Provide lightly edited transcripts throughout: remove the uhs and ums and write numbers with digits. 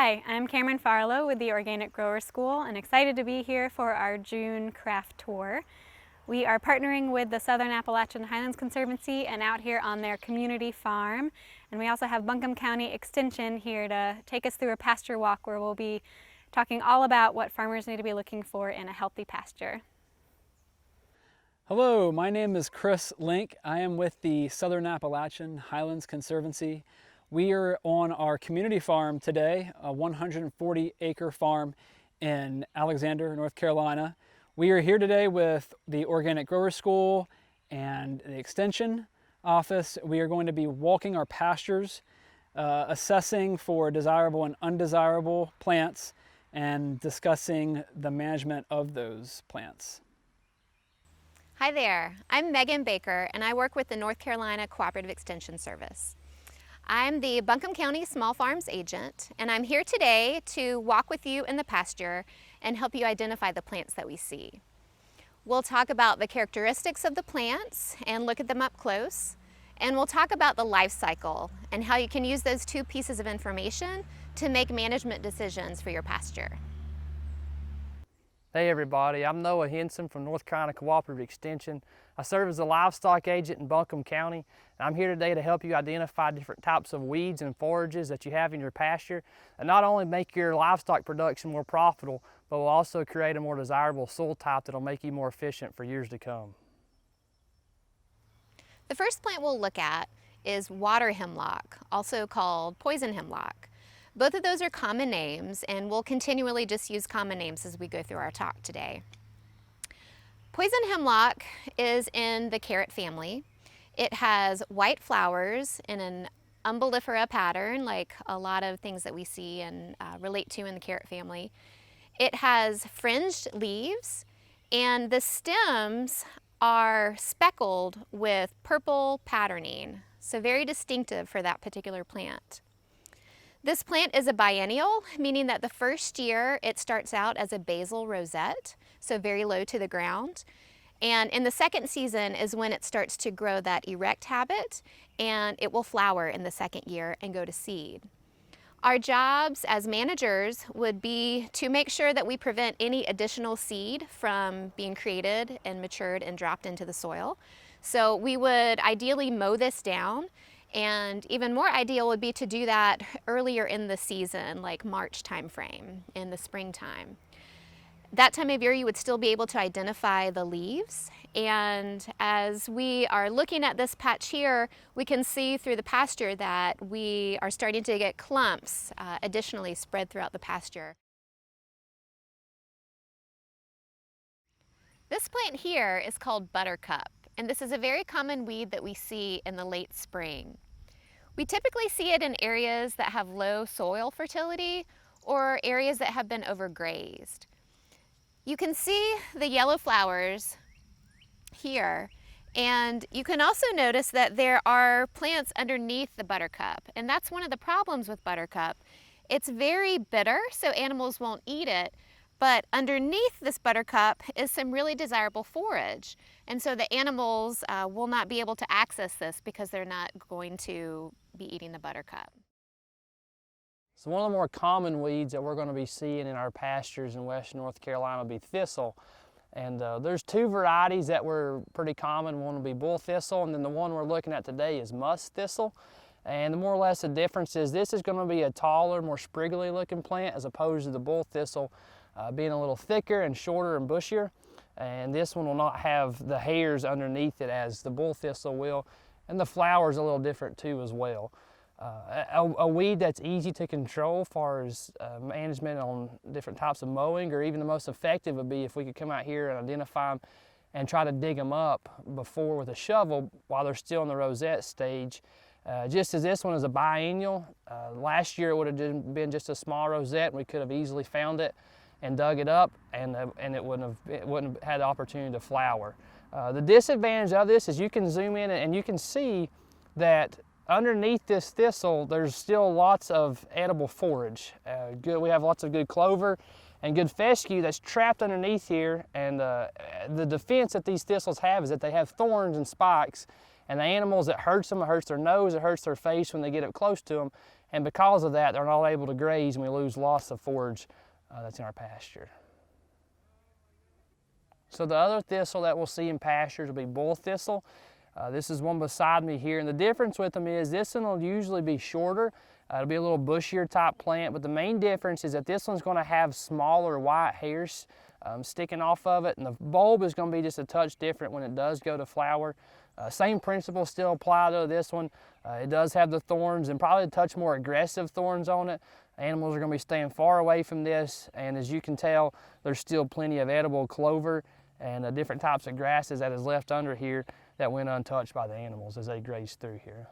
Hi, I'm Cameron Farlow with the Organic Grower School and excited to be here for our June craft tour. We are partnering with the Southern Appalachian Highlands Conservancy and out here on their community farm. And we also have Buncombe County Extension here to take us through a pasture walk where we'll be talking all about what farmers need to be looking for in a healthy pasture. Hello, my name is Chris Link. I am with the Southern Appalachian Highlands Conservancy. We are on our community farm today, a 140-acre farm in Alexander, North Carolina. We are here today with the Organic Grower School and the Extension office. We are going to be walking our pastures, assessing for desirable and undesirable plants, and discussing the management of those plants. Hi there, I'm Meghan Baker and I work with the North Carolina Cooperative Extension Service. I'm the Buncombe County Small Farms Agent and I'm here today to walk with you in the pasture and help you identify the plants that we see. We'll talk about the characteristics of the plants and look at them up close, and we'll talk about the life cycle and how you can use those two pieces of information to make management decisions for your pasture. Hey everybody, I'm Noah Henson from North Carolina Cooperative Extension. I serve as a livestock agent in Buncombe County, and I'm here today to help you identify different types of weeds and forages that you have in your pasture that not only make your livestock production more profitable, but will also create a more desirable soil type that will make you more efficient for years to come. The first plant we'll look at is water hemlock, also called poison hemlock. Both of those are common names, and we'll continually just use common names as we go through our talk today. Poison hemlock is in the carrot family. It has white flowers in an umbellifera pattern, like a lot of things that we see and relate to in the carrot family. It has fringed leaves, and the stems are speckled with purple patterning, so very distinctive for that particular plant. This plant is a biennial, meaning that the first year it starts out as a basal rosette, so very low to the ground. And in the second season is when it starts to grow that erect habit, and it will flower in the second year and go to seed. Our jobs as managers would be to make sure that we prevent any additional seed from being created and matured and dropped into the soil. So we would ideally mow this down. And even more ideal would be to do that earlier in the season, like March timeframe, in the springtime. That time of year you would still be able to identify the leaves, and as we are looking at this patch here, we can see through the pasture that we are starting to get clumps additionally spread throughout the pasture. This plant here is called Buttercup, and this is a very common weed that we see in the late spring. We typically see it in areas that have low soil fertility or areas that have been overgrazed. You can see the yellow flowers here, and you can also notice that there are plants underneath the buttercup, and that's one of the problems with buttercup. It's very bitter, so animals won't eat it. But underneath this buttercup is some really desirable forage. And so the animals will not be able to access this because they're not going to be eating the buttercup. So one of the more common weeds that we're going to be seeing in our pastures in western North Carolina will be thistle. And there's two varieties that were pretty common. One will be bull thistle, and then the one we're looking at today is musk thistle. And more or less the difference is this is going to be a taller, more spriggly looking plant as opposed to the bull thistle being a little thicker and shorter and bushier. And this one will not have the hairs underneath it as the bull thistle will. And the flowers a little different too as well. A weed that's easy to control as far as management on different types of mowing, or even the most effective would be if we could come out here and identify them and try to dig them up before with a shovel while they're still in the rosette stage. Just as this one is a biennial, last year it would have been just a small rosette and we could have easily found it and dug it up, and it wouldn't have had the opportunity to flower. The disadvantage of this is you can zoom in and you can see that underneath this thistle there's still lots of edible forage. We have lots of good clover and good fescue that's trapped underneath here, and the defense that these thistles have is that they have thorns and spikes, and the animals, it hurts them, it hurts their nose, it hurts their face when they get up close to them, And because of that, they're not able to graze and we lose lots of forage that's in our pasture. So the other thistle that we'll see in pastures will be bull thistle. This is one beside me here, and the difference with them is this one will usually be shorter. It'll be a little bushier type plant, but the main difference is that this one's going to have smaller white hairs sticking off of it, and the bulb is going to be just a touch different when it does go to flower. Same principles still apply to this one. It does have the thorns and probably a touch more aggressive thorns on it. Animals are going to be staying far away from this, and as you can tell, there's still plenty of edible clover and different types of grasses that is left under here that went untouched by the animals as they grazed through here.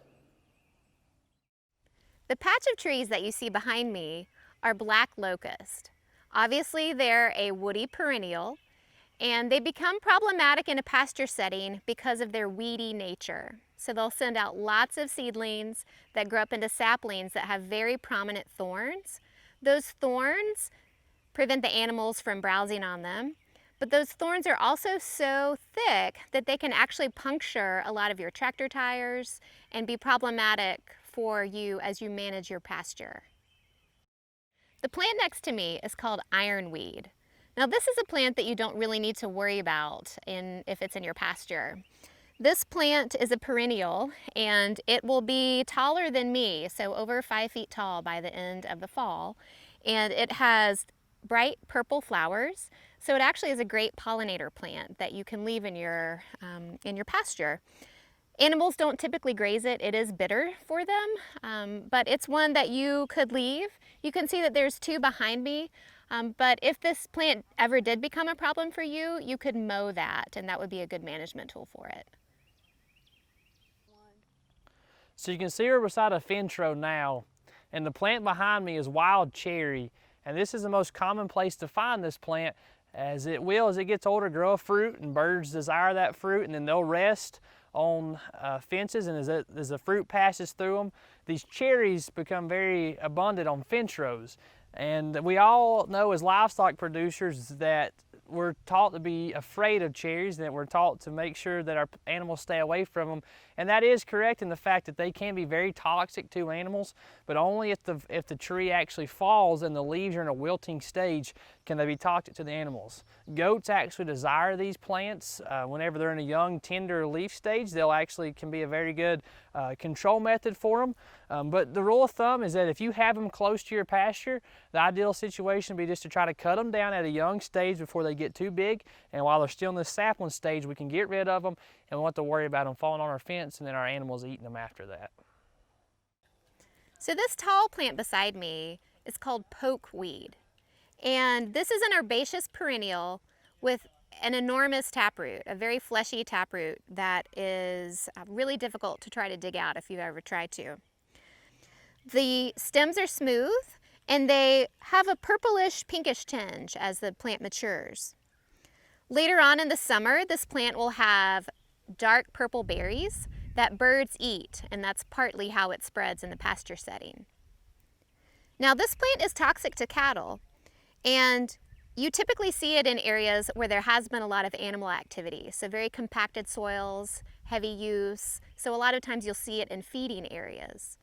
The patch of trees that you see behind me are black locust. Obviously, they're a woody perennial, and they become problematic in a pasture setting because of their weedy nature. So they'll send out lots of seedlings that grow up into saplings that have very prominent thorns. Those thorns prevent the animals from browsing on them, but those thorns are also so thick that they can actually puncture a lot of your tractor tires and be problematic for you as you manage your pasture. The plant next to me is called Ironweed. Now this is a plant that you don't really need to worry about if it's in your pasture. This plant is a perennial and it will be taller than me, so over 5 feet tall by the end of the fall. And it has bright purple flowers, so it actually is a great pollinator plant that you can leave in your pasture. Animals don't typically graze it. It is bitter for them, but it's one that you could leave. You can see that there's 2 behind me, but if this plant ever did become a problem for you, you could mow that, and that would be a good management tool for it. So you can see we're beside a finch row now, and the plant behind me is wild cherry, and this is the most common place to find this plant, as it will, as it gets older, grow a fruit, and birds desire that fruit, and then they'll rest on fences, and as the fruit passes through them, these cherries become very abundant on finch rows. And we all know as livestock producers that we're taught to be afraid of cherries, and that we're taught to make sure that our animals stay away from them. And that is correct in the fact that they can be very toxic to animals, but only if the tree actually falls and the leaves are in a wilting stage can they be toxic to the animals. Goats actually desire these plants. Whenever they're in a young, tender leaf stage, they'll actually can be a very good control method for them. But the rule of thumb is that if you have them close to your pasture, the ideal situation would be just to try to cut them down at a young stage before they get too big. And while they're still in the sapling stage, we can get rid of them, and we won't have to worry about them falling on our fence and then our animals eating them after that. So this tall plant beside me is called pokeweed. And this is an herbaceous perennial with an enormous taproot, a very fleshy taproot that is really difficult to try to dig out if you've ever tried to. The stems are smooth and they have a purplish pinkish tinge as the plant matures. Later on in the summer, this plant will have dark purple berries that birds eat, and that's partly how it spreads in the pasture setting. Now this plant is toxic to cattle, and you typically see it in areas where there has been a lot of animal activity, so very compacted soils, heavy use, so a lot of times you'll see it in feeding areas.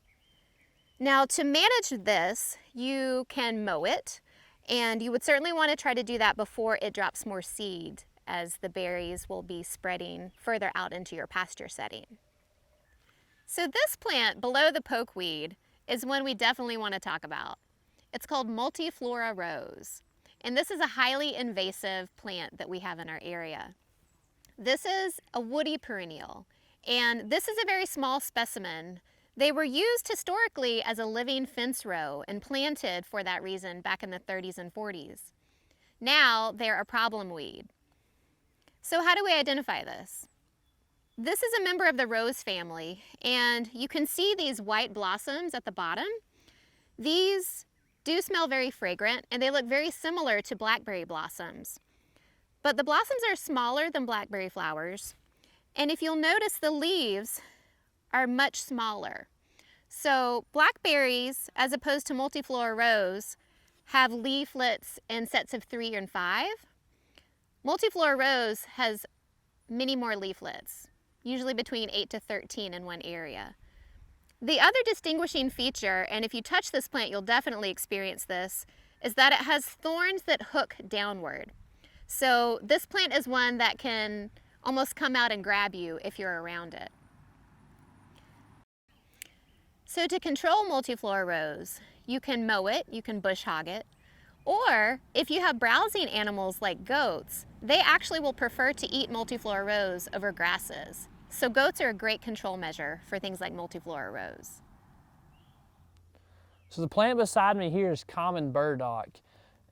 Now to manage this, you can mow it, and you would certainly want to try to do that before it drops more seed, as the berries will be spreading further out into your pasture setting. So this plant below the pokeweed is one we definitely want to talk about. It's called Multiflora Rose, and this is a highly invasive plant that we have in our area. This is a woody perennial, and this is a very small specimen. They were used historically as a living fence row and planted for that reason back in the 30s and 40s. Now they're a problem weed. So how do we identify this? This is a member of the rose family, and you can see these white blossoms at the bottom. These do smell very fragrant, and they look very similar to blackberry blossoms. But the blossoms are smaller than blackberry flowers, and if you'll notice, the leaves are much smaller. So blackberries, as opposed to Multiflora Rose, have leaflets in sets of 3 and 5. Multiflora Rose has many more leaflets, usually between 8 to 13 in one area. The other distinguishing feature, and if you touch this plant you'll definitely experience this, is that it has thorns that hook downward. So this plant is one that can almost come out and grab you if you're around it. So to control Multiflora Rose, you can mow it, you can bush hog it, or if you have browsing animals like goats, they actually will prefer to eat Multiflora Rose over grasses. So goats are a great control measure for things like Multiflora Rose. So the plant beside me here is common burdock.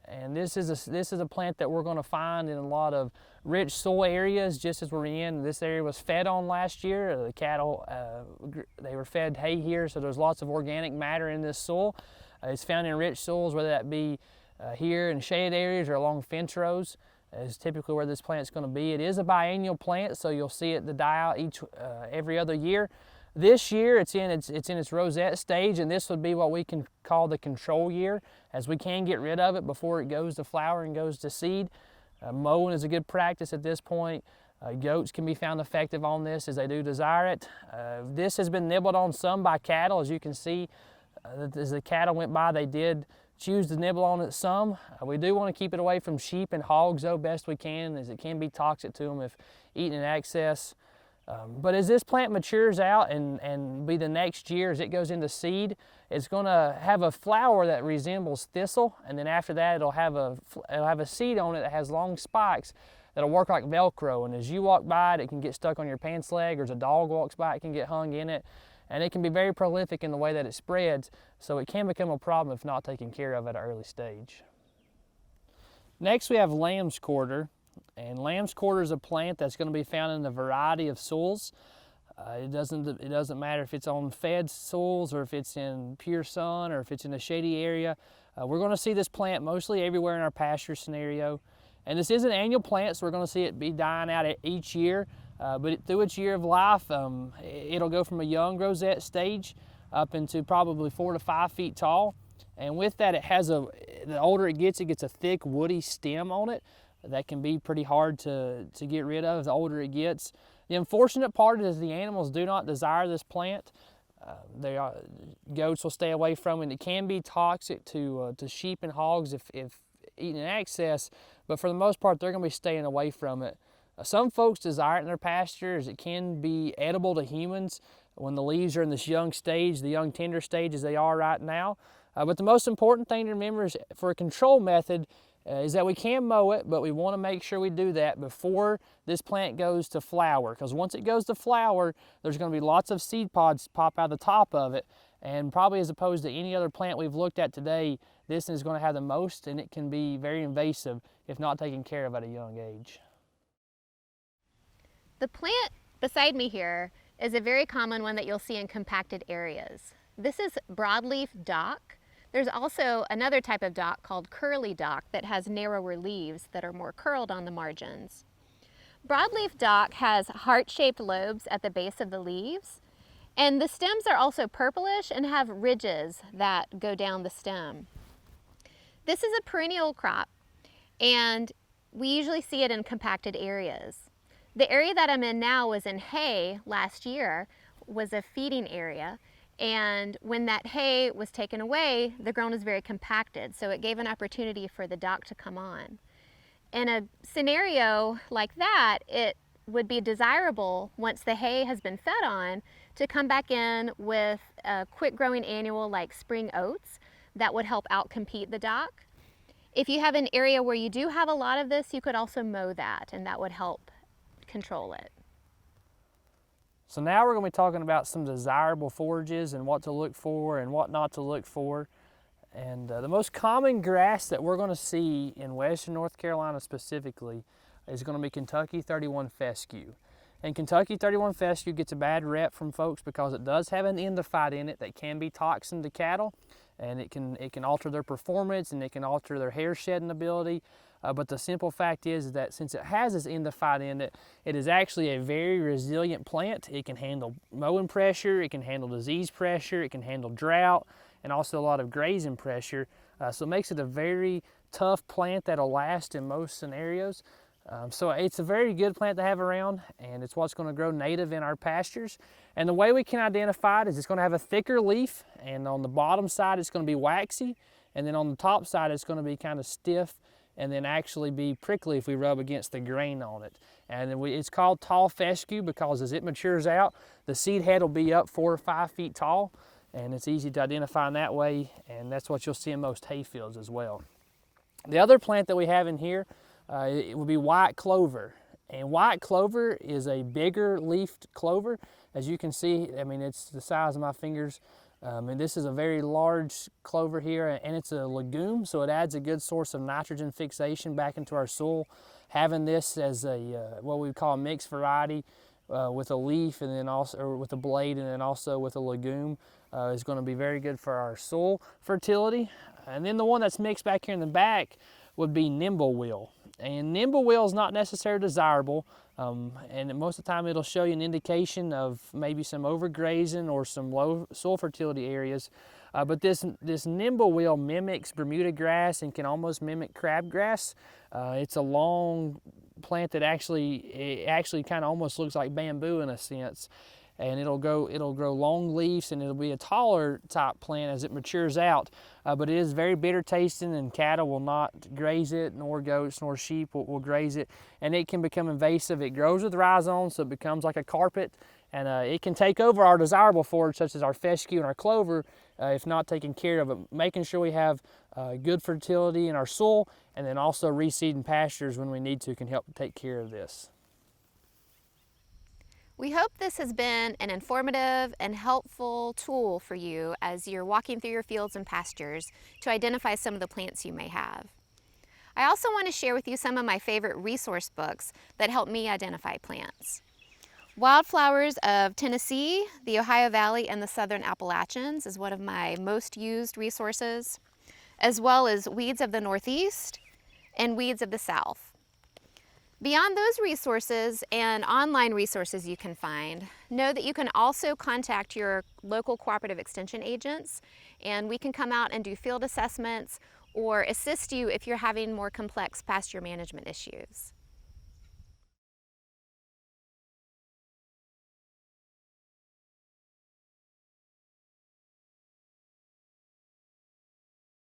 And this is a plant that we're going to find in a lot of rich soil areas, just as we're in. This area was fed on last year. The cattle, they were fed hay here, so there's lots of organic matter in this soil. It's found in rich soils, whether that be here in shade areas or along fence rows, is typically where this plant's going to be. It is a biennial plant, so you'll see it die out every other year. This year it's in its rosette stage, and this would be what we can call the control year, as we can get rid of it before it goes to flower and goes to seed. Mowing is a good practice at this point. Goats can be found effective on this as they do desire it. This has been nibbled on some by cattle, as you can see. As the cattle went by, they did choose to nibble on it some. We do want to keep it away from sheep and hogs though best we can, as it can be toxic to them if eaten in excess. But as this plant matures out and be the next year as it goes into seed, it's going to have a flower that resembles thistle, and then after that it'll have a seed on it that has long spikes that'll work like Velcro, and as you walk by it, it can get stuck on your pants leg, or as a dog walks by it can get hung in it, and it can be very prolific in the way that it spreads, so it can become a problem if not taken care of at an early stage. Next we have lamb's quarter. And lamb's quarter is a plant that's going to be found in a variety of soils. It doesn't matter if it's on fed soils or if it's in pure sun or if it's in a shady area. We're going to see this plant mostly everywhere in our pasture scenario. And this is an annual plant, so we're going to see it be dying out each year. But through its year of life, it'll go from a young rosette stage up into probably 4 to 5 feet tall. And with that, the older it gets a thick woody stem on it that can be pretty hard to get rid of the older it gets. The unfortunate part is the animals do not desire this plant. Goats will stay away from it. It can be toxic to sheep and hogs if eaten in excess, but for the most part they're going to be staying away from it. Some folks desire it in their pastures. It can be edible to humans when the leaves are in this young stage, the young tender stage as they are right now. But the most important thing to remember is for a control method is that we can mow it, but we want to make sure we do that before this plant goes to flower, because once it goes to flower, there's going to be lots of seed pods pop out the top of it, and probably as opposed to any other plant we've looked at today, this is going to have the most, and it can be very invasive if not taken care of at a young age. The plant beside me here is a very common one that you'll see in compacted areas. This is Broadleaf Doc. There's also another type of dock called curly dock that has narrower leaves that are more curled on the margins. Broadleaf dock has heart-shaped lobes at the base of the leaves, and the stems are also purplish and have ridges that go down the stem. This is a perennial crop, and we usually see it in compacted areas. The area that I'm in now was in hay last year, was a feeding area. And when that hay was taken away, the ground was very compacted, so it gave an opportunity for the dock to come on. In a scenario like that, it would be desirable, once the hay has been fed on, to come back in with a quick-growing annual like spring oats that would help outcompete the dock. If you have an area where you do have a lot of this, you could also mow that, and that would help control it. So now we're going to be talking about some desirable forages and what to look for and what not to look for. And the most common grass that we're going to see in western North Carolina specifically is going to be Kentucky 31 fescue. And Kentucky 31 fescue gets a bad rep from folks because it does have an endophyte in it that can be toxin to cattle, and it can alter their performance and it can alter their hair shedding ability. But the simple fact is that since it has this endophyte in it, it is actually a very resilient plant. It can handle mowing pressure, it can handle disease pressure, it can handle drought, and also a lot of grazing pressure. So it makes it a very tough plant that'll last in most scenarios. So it's a very good plant to have around, and it's what's going to grow native in our pastures. And the way we can identify it is it's going to have a thicker leaf, and on the bottom side it's going to be waxy, and then on the top side it's going to be kind of stiff and then actually be prickly if we rub against the grain on it. And then it's called tall fescue because as it matures out, the seed head will be up 4 or 5 feet tall, and it's easy to identify in that way, and that's what you'll see in most hay fields as well. The other plant that we have in here, it will be white clover. And white clover is a bigger leafed clover. As you can see, I mean, it's the size of my fingers. And this is a very large clover here, and it's a legume, so it adds a good source of nitrogen fixation back into our soil. Having this as a what we call a mixed variety with a leaf and then also or with a blade and then also with a legume is going to be very good for our soil fertility. And then the one that's mixed back here in the back would be nimblewheel. And nimblewheel is not necessarily desirable, and most of the time it'll show you an indication of maybe some overgrazing or some low soil fertility areas. But this nimblewheel mimics Bermuda grass and can almost mimic crabgrass. It's a long plant that actually kind of almost looks like bamboo in a sense. And it'll grow long leaves, and it'll be a taller type plant as it matures out. But it is very bitter tasting, and cattle will not graze it, nor goats nor sheep will graze it. And it can become invasive. It grows with rhizomes, so it becomes like a carpet, and it can take over our desirable forage such as our fescue and our clover if not taken care of. But making sure we have good fertility in our soil, and then also reseeding pastures when we need to can help take care of this. We hope this has been an informative and helpful tool for you as you're walking through your fields and pastures to identify some of the plants you may have. I also want to share with you some of my favorite resource books that help me identify plants. Wildflowers of Tennessee, the Ohio Valley, and the Southern Appalachians is one of my most used resources, as well as Weeds of the Northeast and Weeds of the South. Beyond those resources and online resources you can find, know that you can also contact your local cooperative extension agents, and we can come out and do field assessments or assist you if you're having more complex pasture management issues.